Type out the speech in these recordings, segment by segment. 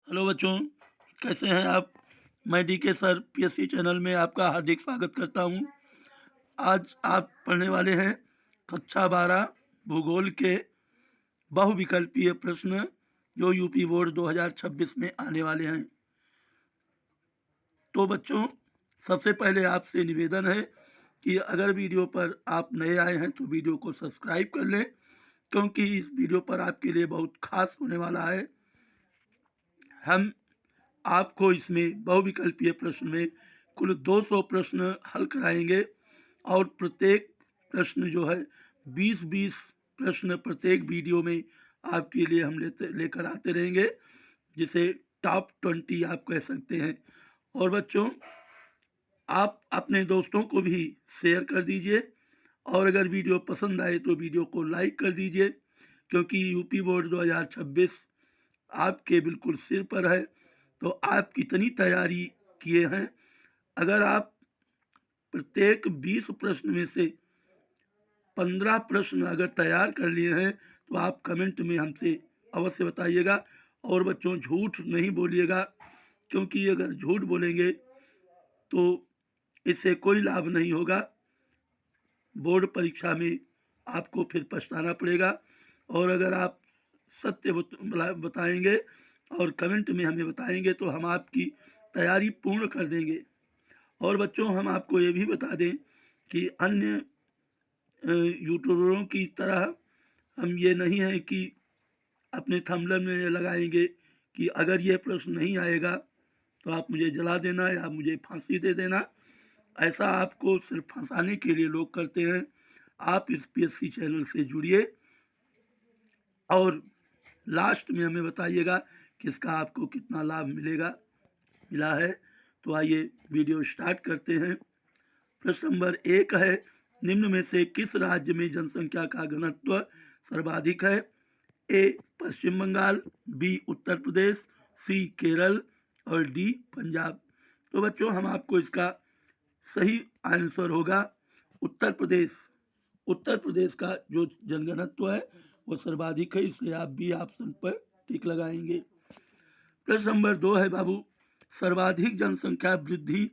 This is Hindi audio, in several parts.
हेलो बच्चों, कैसे हैं आप। मैं डीके सर पीएससी चैनल में आपका हार्दिक स्वागत करता हूं। आज आप पढ़ने वाले हैं कक्षा 12 भूगोल के बहुविकल्पीय प्रश्न जो यूपी बोर्ड 2026 में आने वाले हैं। तो बच्चों, सबसे पहले आपसे निवेदन है कि अगर वीडियो पर आप नए आए हैं तो वीडियो को सब्सक्राइब कर लें, क्योंकि इस वीडियो पर आपके लिए बहुत खास होने वाला है। हम आपको इसमें बहुविकल्पीय प्रश्न में कुल 200 प्रश्न हल कराएंगे और प्रत्येक प्रश्न जो है 20-20 प्रश्न प्रत्येक वीडियो में आपके लिए हम लेकर आते रहेंगे, जिसे टॉप 20 आप कह सकते हैं। और बच्चों, आप अपने दोस्तों को भी शेयर कर दीजिए और अगर वीडियो पसंद आए तो वीडियो को लाइक कर दीजिए, क्योंकि यूपी बोर्ड 2026 आपके बिल्कुल सिर पर है। तो आप कितनी तैयारी किए हैं? अगर आप प्रत्येक 20 प्रश्न में से 15 प्रश्न अगर तैयार कर लिए हैं तो आप कमेंट में हमसे अवश्य बताइएगा। और बच्चों, झूठ नहीं बोलिएगा, क्योंकि अगर झूठ बोलेंगे तो इससे कोई लाभ नहीं होगा। बोर्ड परीक्षा में आपको फिर पछताना पड़ेगा। और अगर आप सत्य बताएंगे और कमेंट में हमें बताएंगे तो हम आपकी तैयारी पूर्ण कर देंगे। और बच्चों, हम आपको ये भी बता दें कि अन्य यूट्यूबरों की तरह हम ये नहीं है कि अपने थंबनेल में लगाएंगे कि अगर ये प्रश्न नहीं आएगा तो आप मुझे जला देना या मुझे फांसी दे देना। ऐसा आपको सिर्फ फंसाने के लिए लोग करते हैं। आप इस पीएससी चैनल से जुड़िए और लास्ट में हमें बताइएगा कि इसका आपको कितना लाभ मिला है। तो आइए वीडियो स्टार्ट करते हैं। प्रश्न नंबर 1 है, निम्न में से किस राज्य में जनसंख्या का घनत्व सर्वाधिक है? ए पश्चिम बंगाल, बी उत्तर प्रदेश, सी केरल और डी पंजाब। तो बच्चों, हम आपको इसका सही आंसर होगा उत्तर प्रदेश। उत्तर प्रदेश का जो जनघनत्व है वो सर्वाधिक है, इसलिए आप बी ऑप्शन पर टिक लगाएंगे। प्रश्न नंबर 2 है बाबू, सर्वाधिक जनसंख्या वृद्धि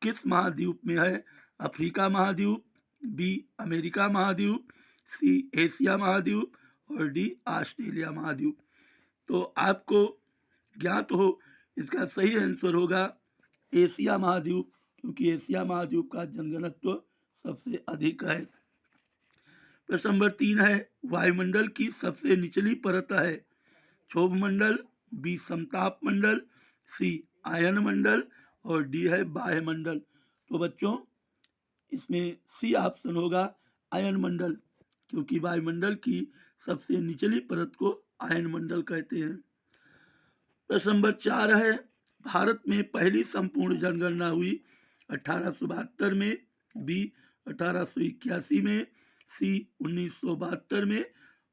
किस महाद्वीप में है? अफ्रीका महाद्वीप, बी अमेरिका महाद्वीप, सी एशिया महाद्वीप और डी ऑस्ट्रेलिया महाद्वीप। तो आपको ज्ञात हो, इसका सही आंसर होगा एशिया महाद्वीप, क्योंकि एशिया महाद्वीप का जनघनत्व सबसे अधिक है। प्रश्न नंबर 3 है, वायुमंडल की सबसे निचली परत है? क्षोभ मंडल, बी समताप मंडल, सी आयन मंडल और डी है बाह्यमंडल। तो बच्चों, इसमें सी ऑप्शन होगा आयन मंडल, क्योंकि वायुमंडल की सबसे निचली परत को आयन मंडल कहते हैं। प्रश्न नंबर 4 है, भारत में पहली संपूर्ण जनगणना हुई 1872 में, बी 1881 में, सी 1972 में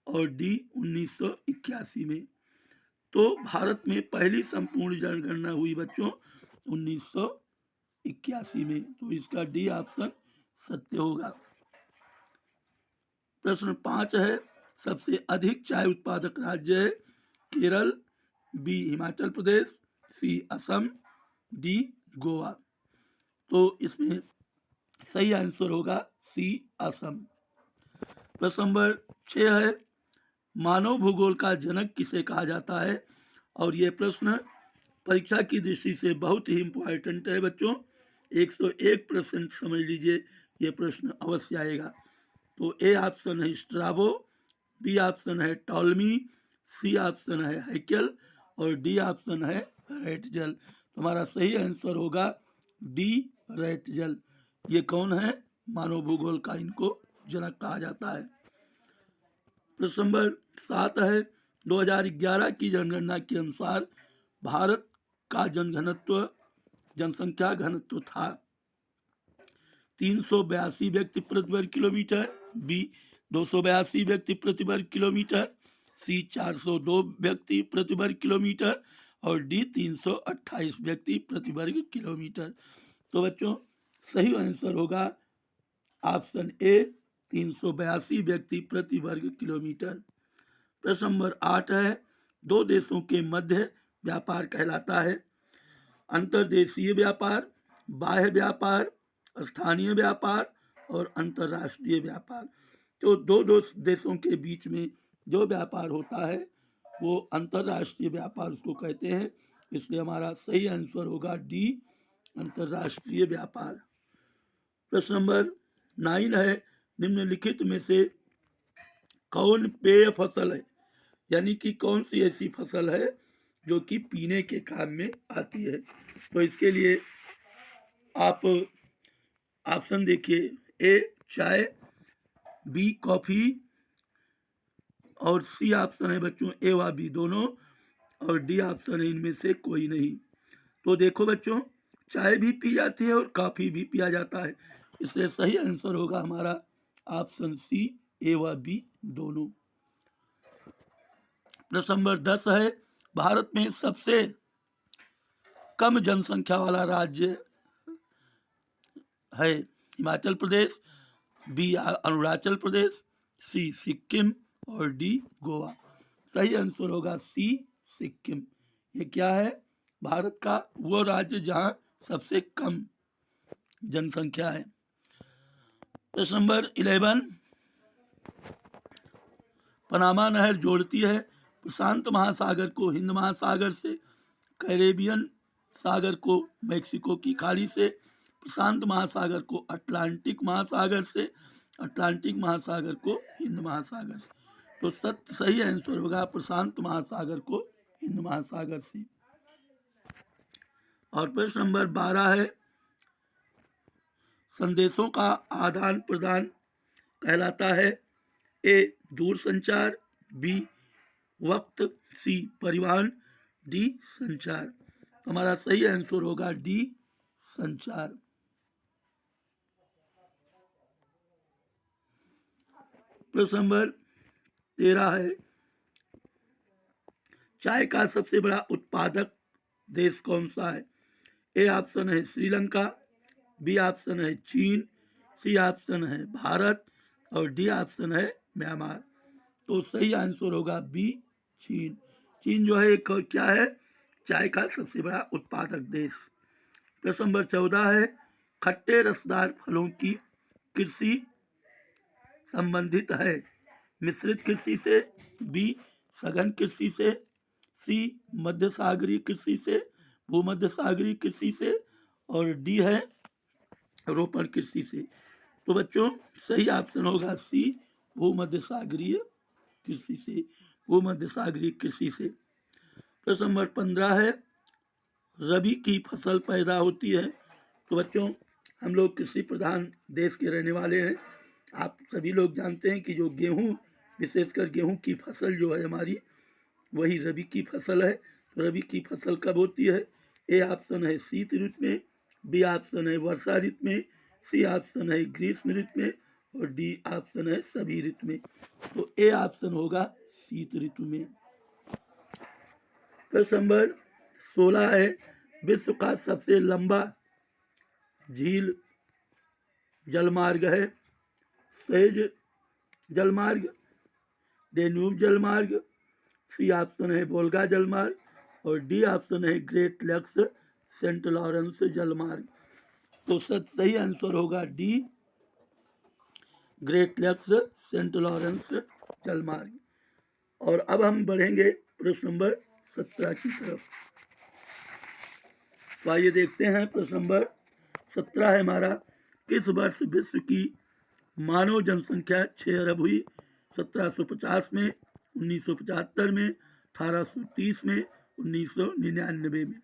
और डी 1981 में। तो भारत में पहली संपूर्ण जनगणना हुई बच्चों 1981 में, तो इसका डी ऑप्शन सत्य होगा। प्रश्न 5 है, सबसे अधिक चाय उत्पादक राज्य है? केरल, बी हिमाचल प्रदेश, सी असम, डी गोवा। तो इसमें सही आंसर होगा सी असम। प्रश्न नंबर 6 है, मानव भूगोल का जनक किसे कहा जाता है? और ये प्रश्न परीक्षा की दृष्टि से बहुत ही इम्पोर्टेंट है बच्चों। 101% समझ लीजिए, ये प्रश्न अवश्य आएगा। तो ए ऑप्शन है स्ट्राबो, बी ऑप्शन है टॉलमी, सी ऑप्शन है हैकेल और डी ऑप्शन है रेटजल। तुम्हारा सही आंसर होगा डी रेटजल। ये कौन है? मानव भूगोल का इनको जनक कहा जाता है। प्रश्न नंबर 7 है, 2011 की जनगणना के अनुसार भारत का जनसंख्या घनत्व था 382 व्यक्ति प्रति वर्ग किलोमीटर, बी 282 व्यक्ति प्रति वर्ग किलोमीटर, सी 402 व्यक्ति प्रति वर्ग किलोमीटर और डी 328 व्यक्ति प्रति वर्ग किलोमीटर। तो बच्चों, सही आंसर होगा ऑप्शन ए 382 व्यक्ति प्रति वर्ग किलोमीटर। प्रश्न नंबर 8 है, दो देशों के मध्य व्यापार कहलाता है। अंतर्देशीय व्यापार, बाह्य व्यापार, स्थानीय व्यापार और अंतर्राष्ट्रीय व्यापार। तो दो देशों के बीच में जो व्यापार होता है वो अंतर्राष्ट्रीय व्यापार उसको कहते हैं। इसलिए हमारा सही आंसर होगा डी, अंतर्राष्ट्रीय व्यापार। प्रश्न नंबर 9 है, निम्नलिखित में से कौन पेय फसल है, यानी कि कौन सी ऐसी फसल है जो कि पीने के काम में आती है। तो इसके लिए आप ऑप्शन देखिए, ए चाय, बी कॉफ़ी और सी ऑप्शन है बच्चों ए व बी दोनों, और डी ऑप्शन है इनमें से कोई नहीं। तो देखो बच्चों, चाय भी पी जाती है और कॉफ़ी भी पिया जाता है, इसलिए सही आंसर होगा हमारा ऑप्शन सी, ए व बी दोनों। प्रश्न नंबर 10 है, भारत में सबसे कम जनसंख्या वाला राज्य है हिमाचल प्रदेश, बी अरुणाचल प्रदेश, सी सिक्किम और डी गोवा। सही आंसर होगा सी, सिक्किम। ये क्या है, भारत का वो राज्य जहाँ सबसे कम जनसंख्या है। प्रश्न नंबर 11, पनामा नहर जोड़ती है प्रशांत महासागर को हिंद महासागर से, कैरेबियन सागर को मैक्सिको की खाड़ी से, प्रशांत महासागर को अटलांटिक महासागर से, अटलांटिक महासागर को हिंद महासागर से। तो सही आंसर होगा प्रशांत महासागर को हिंद महासागर से। और प्रश्न नंबर 12 है, संदेशों का आदान प्रदान कहलाता है ए दूरसंचार, बी वक्त, सी परिवहन, डी संचार। हमारा सही आंसर होगा डी, संचार। प्रश्न नंबर 13 है, चाय का सबसे बड़ा उत्पादक देश कौन सा है। ए ऑप्शन है श्रीलंका, बी ऑप्शन है चीन, सी ऑप्शन है भारत और डी ऑप्शन है म्यांमार। तो सही आंसर होगा बी, चीन। चीन जो है एक क्या है, चाय का सबसे बड़ा उत्पादक देश। प्रश्न नंबर 14 है, खट्टे रसदार फलों की कृषि संबंधित है मिश्रित कृषि से, बी सघन कृषि से, सी मध्य सागरीय कृषि से, भूमध्य सागरीय कृषि से और डी है रोपण कृषि से। तो बच्चों सही ऑप्शन होगा सी, भूमध्य सागरीय कृषि से, भूमध्य सागरीय कृषि से। प्रश्न नंबर 15 है, रबी की फसल पैदा होती है। तो बच्चों हम लोग कृषि प्रधान देश के रहने वाले हैं। आप सभी लोग जानते हैं कि जो गेहूं, विशेषकर गेहूं की फसल जो है हमारी, वही रबी की फसल है। तो रबी की फसल कब होती है। ए ऑप्शन है शीत ऋतु में, बी ऑप्शन है वर्षा ऋतु में, सी ऑप्शन है ग्रीष्म ऋतु में और डी ऑप्शन है सभी ऋतु में। तो ए ऑप्शन होगा शीत ऋतु में। प्रश्न नंबर 16 है, विश्व का सबसे लंबा झील जलमार्ग है स्वेज जलमार्ग, डेन्यूब जलमार्ग, सी ऑप्शन है वोल्गा जलमार्ग और डी ऑप्शन है ग्रेट लेक्स सेंट लॉरेंस जलमार्ग। तो सही आंसर होगा D, Great Lakes Saint Lawrence जलमार्ग। और अब हम बढ़ेंगे प्रश्न नंबर 17 की तरफ। तो आइए देखते हैं प्रश्न नंबर 17 है हमारा, किस वर्ष विश्व की मानव जनसंख्या 6 अरब हुई। 1750 में, 1975 में, 1830 में, 1999 में।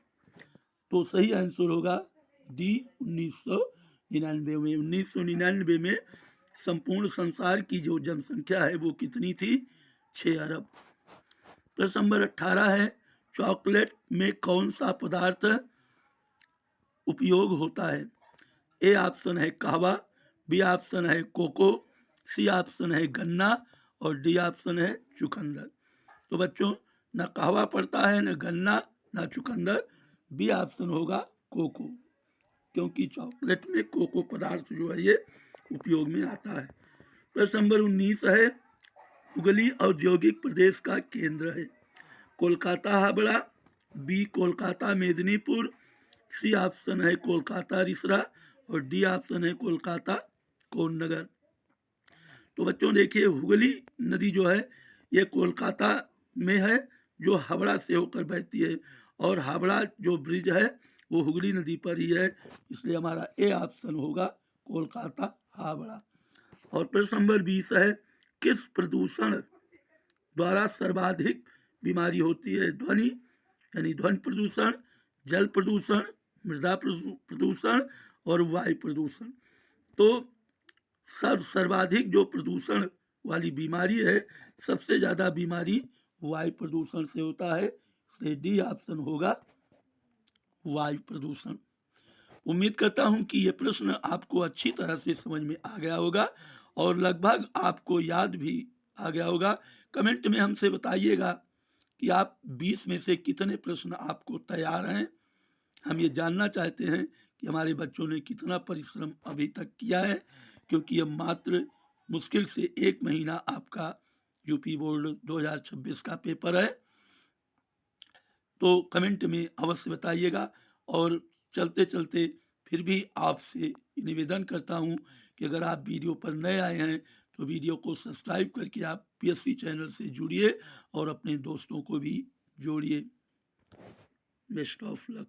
तो सही आंसर होगा डी, 1999 में। 1999 में संपूर्ण संसार की जो जनसंख्या है वो कितनी थी, 6 अरब। प्रश्न नंबर 18 है, चॉकलेट में कौन सा पदार्थ उपयोग होता है। ए ऑप्शन है कहवा, बी ऑप्शन है कोको, सी ऑप्शन है गन्ना और डी ऑप्शन है चुकंदर। तो बच्चों न कहवा पड़ता है, न गन्ना, न चुकंदर। बी ऑप्शन होगा कोको, क्योंकि चॉकलेट में कोको पदार्थ जो है ये उपयोग में आता है। प्रश्न नंबर 19 है, हुगली औद्योगिक प्रदेश का केंद्र है। Kolkata Howrah, B Kolkata Medinipur, C option है कोलकाता रिसरा और डी ऑप्शन है कोलकाता कोन्नगर। तो बच्चों देखिए, हुगली नदी जो है ये कोलकाता में है, जो हावड़ा से होकर बहती है, और हावड़ा जो ब्रिज है वो हुगली नदी पर ही है, इसलिए हमारा ए ऑप्शन होगा कोलकाता हावड़ा। और प्रश्न नंबर 20 है, किस प्रदूषण द्वारा सर्वाधिक बीमारी होती है? ध्वनि यानी ध्वनि प्रदूषण, जल प्रदूषण, मृदा प्रदूषण और वायु प्रदूषण। तो सर्वाधिक जो प्रदूषण वाली बीमारी है, सबसे ज़्यादा बीमारी वायु प्रदूषण से होता है, इसलिए डी ऑप्शन होगा वायु प्रदूषण। उम्मीद करता हूं कि ये प्रश्न आपको अच्छी तरह से समझ में आ गया होगा और लगभग आपको याद भी आ गया होगा। कमेंट में हमसे बताइएगा कि आप 20 में से कितने प्रश्न आपको तैयार हैं। हम ये जानना चाहते हैं कि हमारे बच्चों ने कितना परिश्रम अभी तक किया है, क्योंकि ये मात्र मुश्किल से 1 महीना आपका यूपी बोर्ड 2026 का पेपर है। तो कमेंट में अवश्य बताइएगा। और चलते चलते फिर भी आपसे निवेदन करता हूं कि अगर आप वीडियो पर नए आए हैं तो वीडियो को सब्सक्राइब करके आप पीएससी चैनल से जुड़िए और अपने दोस्तों को भी जोड़िए। Best of luck.